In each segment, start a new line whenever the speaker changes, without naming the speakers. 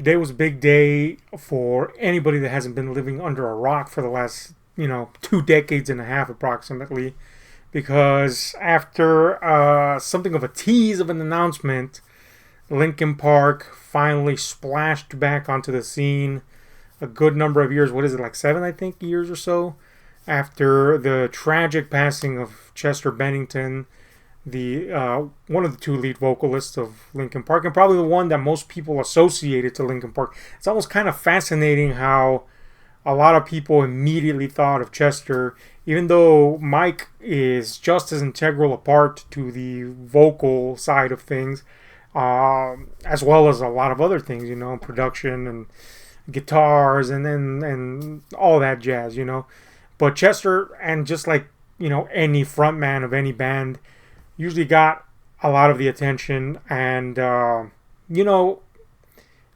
Today was a big day for anybody that hasn't been living under a rock for the last, 2 decades and a half approximately. Because after something of a tease of an announcement, Linkin Park finally splashed back onto the scene a good number of years. What is it, like 7, I think, years or so? After the tragic passing of Chester Bennington, the one of the two lead vocalists of Linkin Park, and probably the one that most people associated to Linkin Park. It's almost kind of fascinating how a lot of people immediately thought of Chester, even though Mike is just as integral a part to the vocal side of things, as well as a lot of other things, production and guitars and all that jazz. But Chester, and just like any frontman of any band, usually got a lot of the attention. And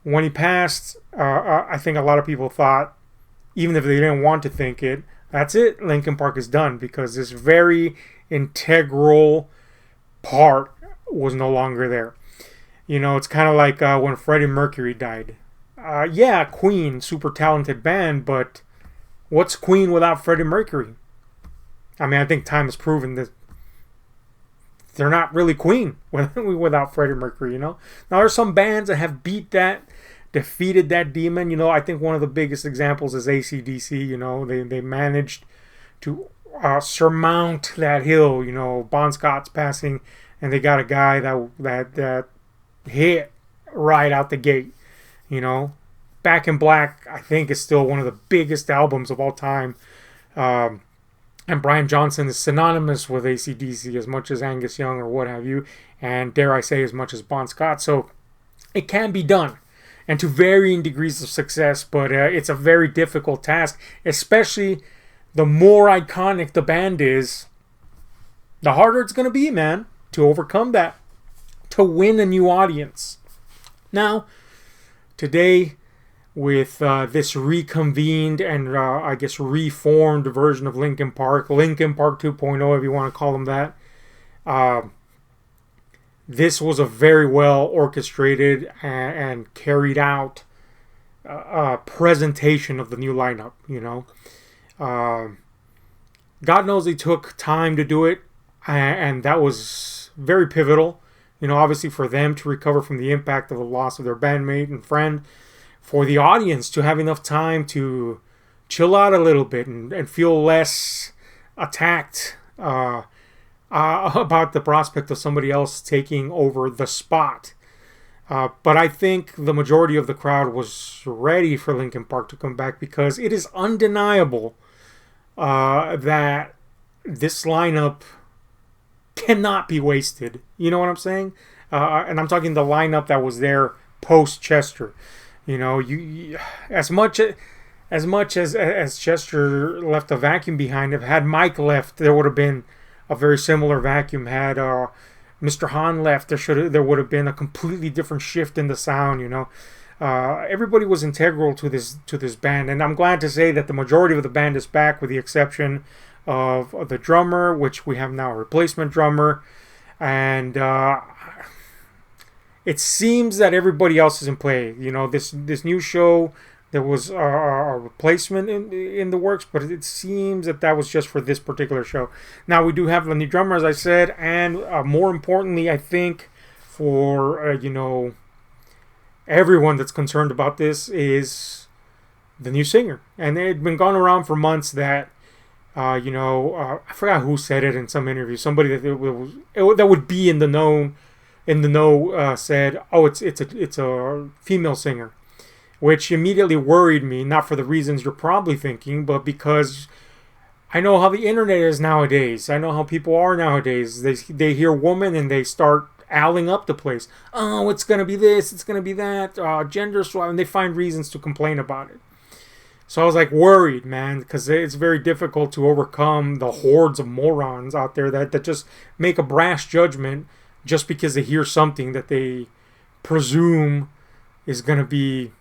when he passed, I think a lot of people thought, even if they didn't want to think it, that's it, Linkin Park is done, because this very integral part was no longer there. It's kind of like when Freddie Mercury died. Yeah, Queen, super talented band, but what's Queen without Freddie Mercury? I mean, I think time has proven that they're not really Queen without Freddie Mercury, Now, there's some bands that have defeated that demon. I think one of the biggest examples is AC/DC. They managed to surmount that hill. Bon Scott's passing, and they got a guy that hit right out the gate. Back in Black, I think, is still one of the biggest albums of all time. And Brian Johnson is synonymous with AC/DC as much as Angus Young or what have you, and dare I say as much as Bon Scott. So it can be done, and to varying degrees of success, but it's a very difficult task, especially the more iconic the band is, the harder it's going to be, man, to overcome that, to win a new audience. Now, today, with this reconvened and I guess reformed version of Linkin Park 2.0, if you want to call them that. This was a very well orchestrated and carried out presentation of the new lineup. God knows they took time to do it, and that was very pivotal. Obviously for them to recover from the impact of the loss of their bandmate and friend, for the audience to have enough time to chill out a little bit and feel less attacked about the prospect of somebody else taking over the spot. But I think the majority of the crowd was ready for Linkin Park to come back, because it is undeniable that this lineup cannot be wasted. You know what I'm saying? And I'm talking the lineup that was there post Chester. You as much as Chester left a vacuum behind him, had Mike left, there would have been a very similar vacuum. Had Mr. Hahn left, there would have been a completely different shift in the sound. Everybody was integral to this band, and I'm glad to say that the majority of the band is back, with the exception of the drummer, which we have now a replacement drummer, and it seems that everybody else is in play. This new show, there was a replacement in the works, but it seems that was just for this particular show. Now, we do have the new drummer, as I said, and more importantly, I think, for everyone that's concerned about this, is the new singer. And it had been going around for months that I forgot who said it in some interview. Somebody that would be in the know said, "Oh, it's a female singer," which immediately worried me. Not for the reasons you're probably thinking, but because I know how the internet is nowadays. I know how people are nowadays. They hear woman and they start alling up the place. Oh, it's gonna be this, it's gonna be that, gender swap, and they find reasons to complain about it. So I was worried, man, because it's very difficult to overcome the hordes of morons out there that just make a brash judgment just because they hear something that they presume is going to be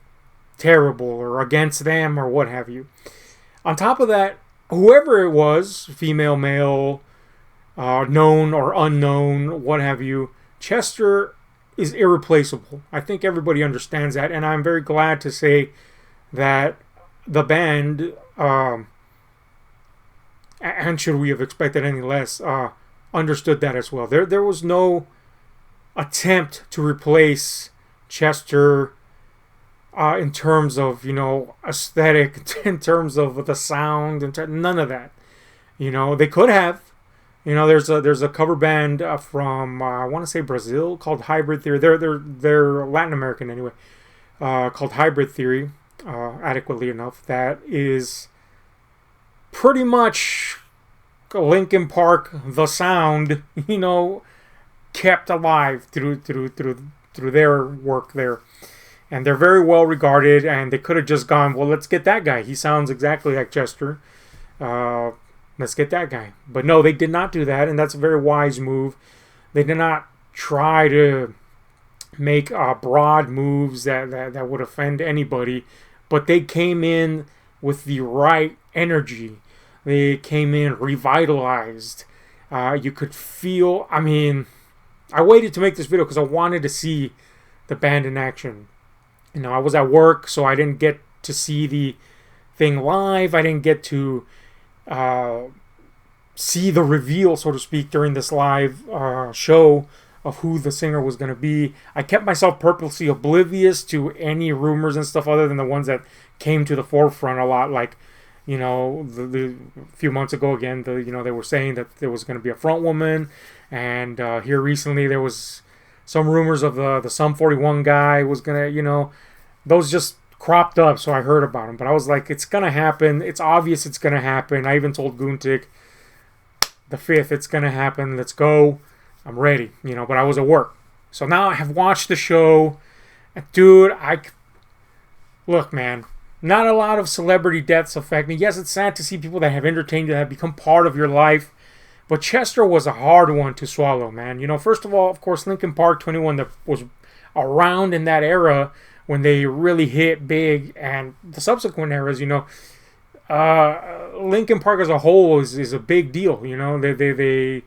terrible or against them or what have you. On top of that, whoever it was, female, male, known or unknown, what have you, Chester is irreplaceable. I think everybody understands that, and I'm very glad to say that the band, and should we have expected any less, understood that as well. There was no attempt to replace Chester in terms of, aesthetic, in terms of the sound, none of that. They could have. There's a cover band from I want to say Brazil called Hybrid Theory. They're Latin American anyway, called Hybrid Theory. Adequately enough, that is pretty much Linkin Park. The sound, kept alive through their work there, and they're very well regarded. And they could have just gone, well, let's get that guy. He sounds exactly like Chester. Let's get that guy. But no, they did not do that, and that's a very wise move. They did not try to make broad moves that would offend anybody, but they came in with the right energy. They came in revitalized. You could feel, I waited to make this video because I wanted to see the band in action. I was at work, so I didn't get to see the thing live. I didn't get to see the reveal, so to speak, during this live show of who the singer was going to be. I kept myself purposely oblivious to any rumors and stuff other than the ones that came to the forefront a lot, like, the few months ago again, they were saying that there was going to be a front woman, and here recently there was some rumors of the Sum 41 guy was going to, those just cropped up, so I heard about him. But I was like, it's going to happen. It's obvious it's going to happen. I even told Guntik, the 5th, it's going to happen. Let's go. I'm ready, but I was at work. So now I have watched the show. Dude, look, man, not a lot of celebrity deaths affect me. Yes, it's sad to see people that have entertained you, that have become part of your life. But Chester was a hard one to swallow, man. First of all, of course, Linkin Park 21 that was around in that era when they really hit big, and the subsequent eras, Linkin Park as a whole is a big deal. They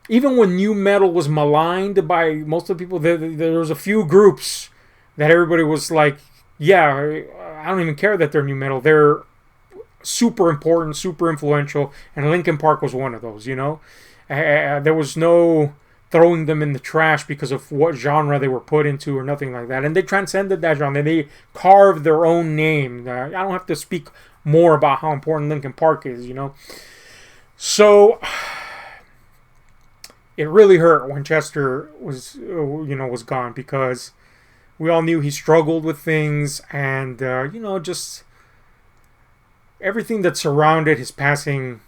even when new metal was maligned by most of the people, there was a few groups that everybody was like, yeah, I don't even care that they're new metal. They're super important, super influential, and Linkin Park was one of those. There was no throwing them in the trash because of what genre they were put into or nothing like that. And they transcended that genre. They carved their own name. I don't have to speak more about how important Linkin Park is, So it really hurt when Chester was gone, because we all knew he struggled with things, and just everything that surrounded his passing.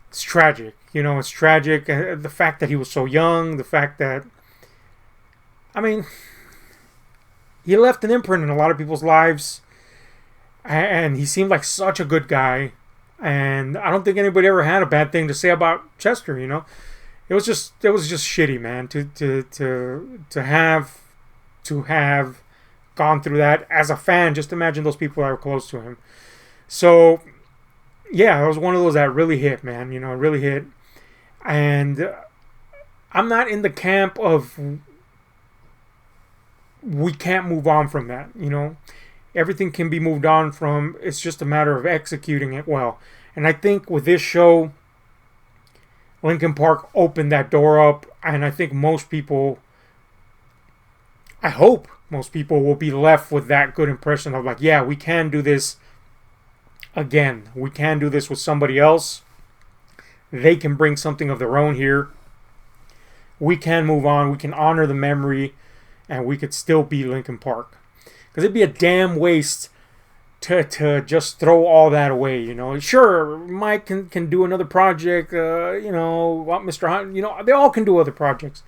It's tragic. It's tragic. The fact that he was so young, the fact that, he left an imprint in a lot of people's lives, and he seemed like such a good guy, and I don't think anybody ever had a bad thing to say about Chester. It was just shitty, man, to have gone through that as a fan. Just imagine those people that were close to him. So yeah, it was one of those that really hit, man. It really hit. And I'm not in the camp of we can't move on from that. Everything can be moved on from. It's just a matter of executing it well. And I think with this show, Linkin Park opened that door up, and I think I hope most people will be left with that good impression of like, yeah, we can do this again. We can do this with somebody else. They can bring something of their own here. We can move on. We can honor the memory, and we could still be Linkin Park. Because it'd be a damn waste to just throw all that away. Sure, Mike can do another project. Mr. Hunt, they all can do other projects.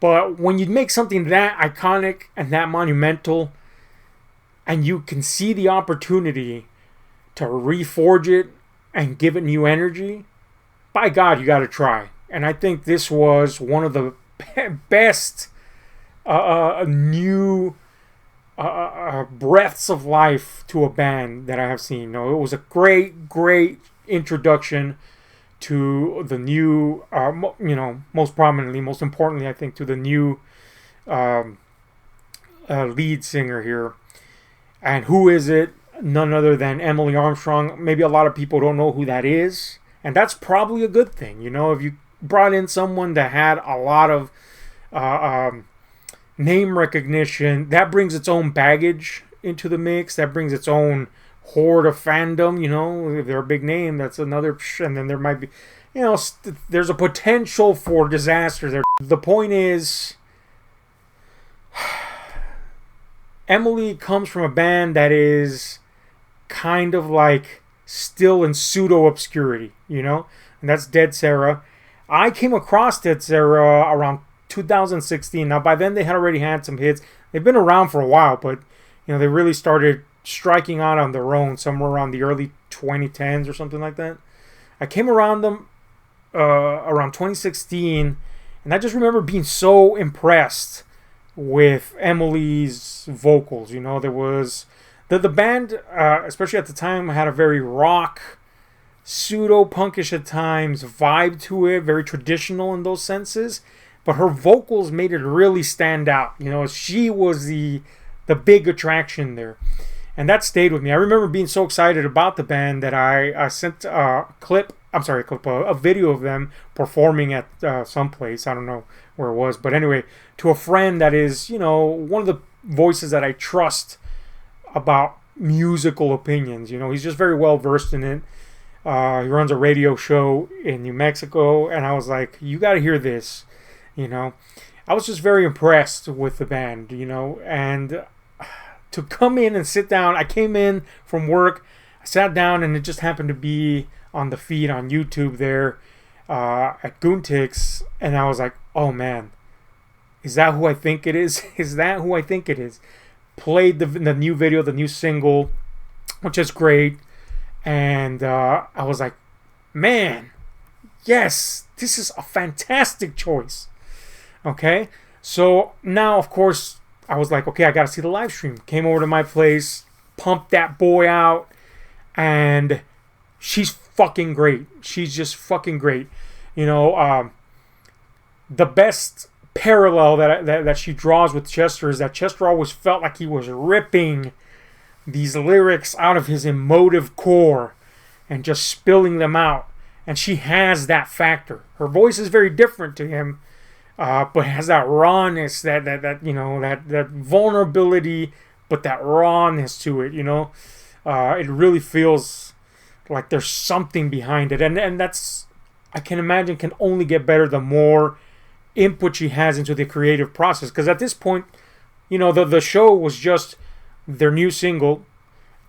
But when you make something that iconic and that monumental, and you can see the opportunity to reforge it and give it new energy, by God, you got to try. And I think this was one of the best new breaths of life to a band that I have seen. It was a great introduction to the new, most prominently, most importantly, I think, to the new um, lead singer here. And who is it? None other than Emily Armstrong. Maybe a lot of people don't know who that is, and that's probably a good thing. If you brought in someone that had a lot of name recognition, that brings its own baggage into the mix. That brings its own horde of fandom. If they're a big name, that's another. And then there might be, there's a potential for disaster there. The point is, Emily comes from a band that is kind of like still in pseudo obscurity, and that's Dead Sarah. I came across Dead Sarah around 2016. Now by then they had already had some hits. They've been around for a while, but they really started striking out on their own somewhere around the early 2010s or something like that. I came around them around 2016, and I just remember being so impressed with Emily's vocals. There was the band, especially at the time, had a very rock, pseudo-punkish at times vibe to it, very traditional in those senses, but her vocals made it really stand out. She was the big attraction there, and that stayed with me. I remember being so excited about the band that I sent a video of them performing at some place. I don't know where it was, but anyway, to a friend that is, one of the voices that I trust about musical opinions. He's just very well versed in it. He runs a radio show in New Mexico, and I was like, you got to hear this. I was just very impressed with the band, and to come in and sit down. I came in from work, I sat down, and it just happened to be on the feed on YouTube there at Goontix, and I was like, oh man, is that who I think it is? Is that who I think it is? Played the new video, the new single, which is great, and I was like, man, yes, this is a fantastic choice. Okay, so now of course I was like, okay, I gotta see the live stream. Came over to my place, pumped that boy out, and she's fucking great. She's just fucking great. The best parallel that she draws with Chester is that Chester always felt like he was ripping these lyrics out of his emotive core and just spilling them out. And she has that factor. Her voice is very different to him, but has that rawness, that vulnerability, but that rawness to it. It really feels like there's something behind it, and that's, I can imagine, can only get better the more input she has into the creative process. Because at this point, the show was just their new single,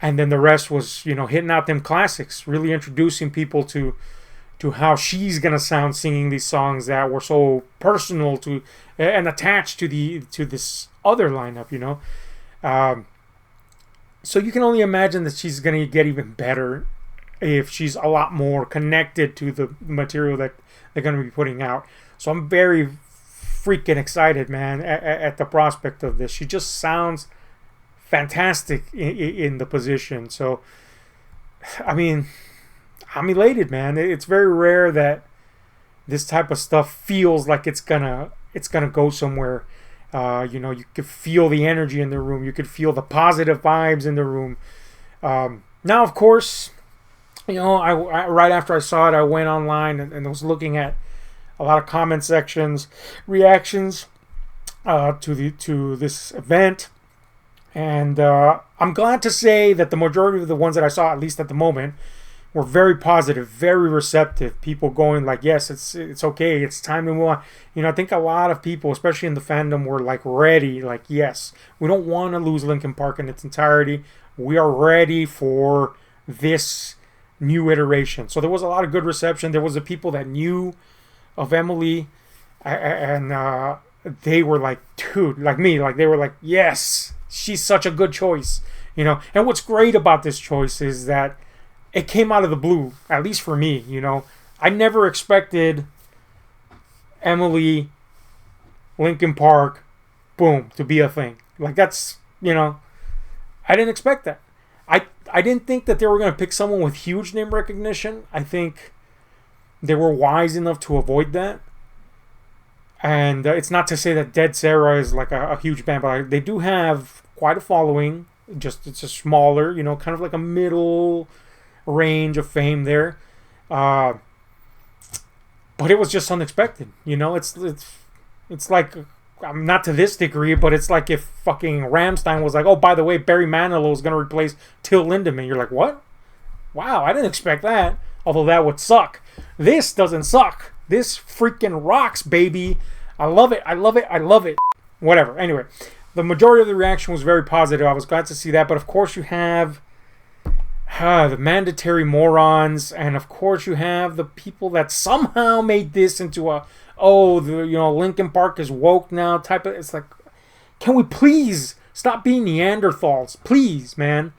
and then the rest was hitting out them classics, really introducing people to how she's gonna sound singing these songs that were so personal to and attached to this other lineup. So you can only imagine that she's gonna get even better if she's a lot more connected to the material that they're gonna be putting out. So I'm very freaking excited, man, at the prospect of this. She just sounds fantastic in the position. So, I mean, I'm elated, man. It's very rare that this type of stuff feels like it's gonna go somewhere. You could feel the energy in the room. You could feel the positive vibes in the room. Now, of course, I right after I saw it, I went online and was looking at a lot of comment sections, reactions to this event, and I'm glad to say that the majority of the ones that I saw, at least at the moment, were very positive, very receptive. People going like, yes, it's okay, it's time to move on. I think a lot of people, especially in the fandom, were like ready, like, yes, we don't want to lose Linkin Park in its entirety. We are ready for this new iteration. So there was a lot of good reception. There was the people that knew of Emily, and they were like, dude, like me, like they were like, yes, she's such a good choice. And what's great about this choice is that it came out of the blue, at least for me. I never expected Emily, Linkin Park, boom, to be a thing. Like, that's, I didn't expect that. I didn't think that they were going to pick someone with huge name recognition. I think they were wise enough to avoid that. And it's not to say that Dead Sarah is like a huge band, but they do have quite a following. Just it's a smaller, kind of like a middle range of fame there. But it was just unexpected. It's like, not to this degree, but it's like if fucking Rammstein was like, oh, by the way, Barry Manilow is going to replace Till Lindemann. You're like, what? Wow, I didn't expect that. Although that would suck. This doesn't suck. This freaking rocks, baby. I love it. I love it. I love it. Whatever. Anyway, the majority of the reaction was very positive. I was glad to see that. But of course you have the mandatory morons. And of course you have the people that somehow made this into Linkin Park is woke now type of. It's like, can we please stop being Neanderthals? Please, man.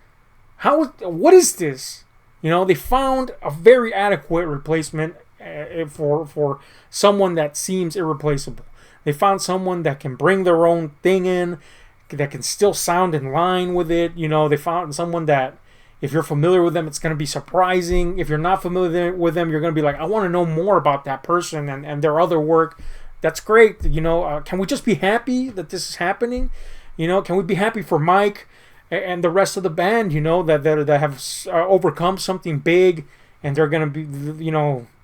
What is this? They found a very adequate replacement for someone that seems irreplaceable. They found someone that can bring their own thing in, that can still sound in line with it. They found someone that, if you're familiar with them, it's going to be surprising. If you're not familiar with them, you're going to be like, I want to know more about that person and their other work. That's great. Can we just be happy that this is happening? Can we be happy for Mike and the rest of the band, that have overcome something big, and they're going to be,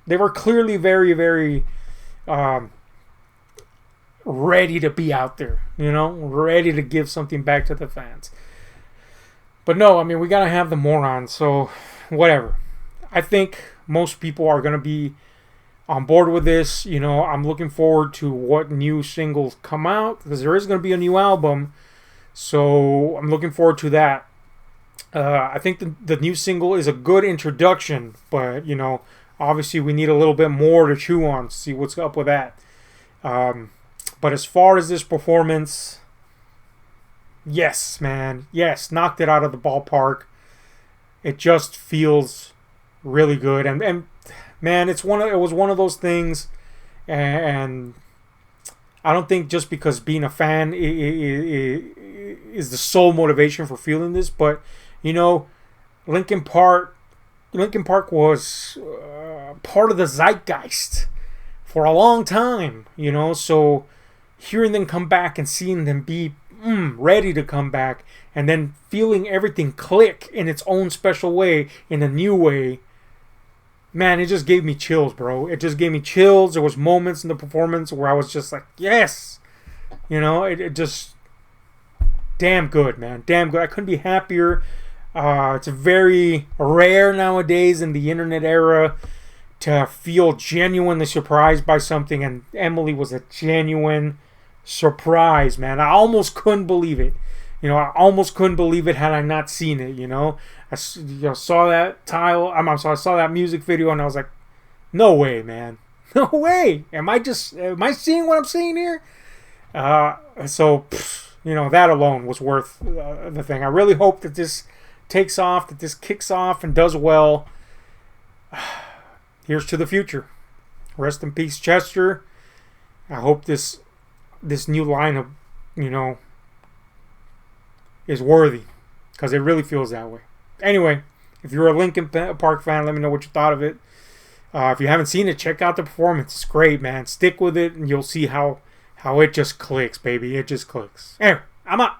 they were clearly very, very ready to be out there, ready to give something back to the fans. But no, we got to have the morons, so whatever. I think most people are going to be on board with this. I'm looking forward to what new singles come out, because there is going to be a new album. So I'm looking forward to that. I think the new single is a good introduction, but obviously we need a little bit more to chew on to see what's up with that. But as far as this performance, yes, man, yes, knocked it out of the ballpark. It just feels really good, and man, it was one of those things, and I don't think just because being a fan is the sole motivation for feeling this, but Linkin Park was part of the zeitgeist for a long time, so hearing them come back and seeing them be ready to come back, and then feeling everything click in its own special way, in a new way, man, it just gave me chills, bro. It just gave me chills. There was moments in the performance where I was just like, yes, it just damn good, man, damn good. I couldn't be happier. It's very rare nowadays in the internet era to feel genuinely surprised by something, and Emily was a genuine surprise, man. I almost couldn't believe it. I almost couldn't believe it had I not seen it. I saw that I saw that music video, and I was like, no way, man, no way. Am I seeing what I'm seeing here? So that alone was worth the thing. I really hope that this takes off, that this kicks off and does well. Here's to the future. Rest in peace, Chester. I hope this new lineup, is worthy, because it really feels that way. Anyway, if you're a Linkin Park fan, let me know what you thought of it. If you haven't seen it, check out the performance. It's great, man. Stick with it, and you'll see how it just clicks, baby. It just clicks. Anyway, I'm out.